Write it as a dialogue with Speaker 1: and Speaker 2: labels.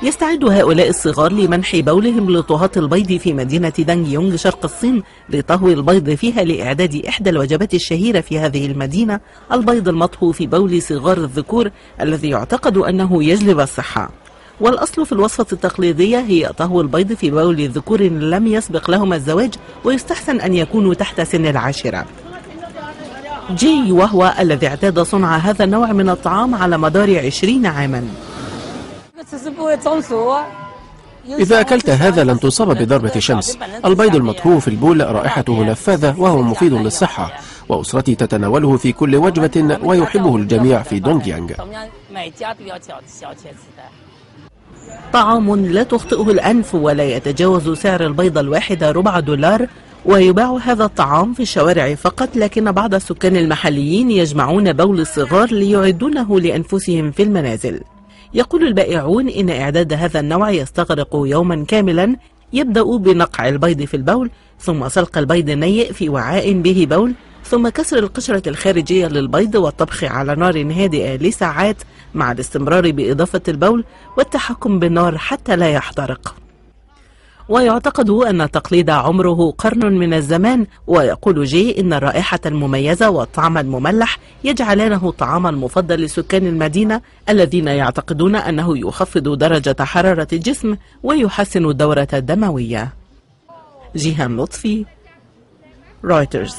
Speaker 1: يستعد هؤلاء الصغار لمنح بولهم لطهاة البيض في مدينة دانجيونغ شرق الصين لطهو البيض فيها لإعداد إحدى الوجبات الشهيرة في هذه المدينة، البيض المطهو في بول صغار الذكور الذي يعتقد أنه يجلب الصحة. والأصل في الوصفة التقليدية هي طهو البيض في بول ذكور لم يسبق لهم الزواج، ويستحسن أن يكونوا تحت سن العاشرة. جي وهو الذي اعتاد صنع هذا النوع من الطعام على مدار 20 عاما.
Speaker 2: إذا أكلت هذا لن تصاب بضربة شمس. البيض المطهو في البول رائحته نفاذة وهو مفيد للصحة، وأسرتي تتناوله في كل وجبة ويحبه الجميع في دونغيانغ.
Speaker 1: طعام لا تخطئه الأنف ولا يتجاوز سعر البيضة الواحدة $4، ويباع هذا الطعام في الشوارع فقط، لكن بعض السكان المحليين يجمعون بول الصغار ليعدونه لأنفسهم في المنازل. يقول البائعون إن إعداد هذا النوع يستغرق يوما كاملا، يبدأ بنقع البيض في البول، ثم سلق البيض النيء في وعاء به بول، ثم كسر القشرة الخارجية للبيض والطبخ على نار هادئة لساعات، مع الاستمرار بإضافة البول والتحكم بالنار حتى لا يحترق. ويعتقد أن التقليد عمره قرن من الزمان، ويقول جي إن الرائحة المميزة والطعم المملح يجعلانه الطعام المفضل لسكان المدينة الذين يعتقدون أنه يخفض درجة حرارة الجسم ويحسن الدورة الدموية. جيهان لطفي، رويترز.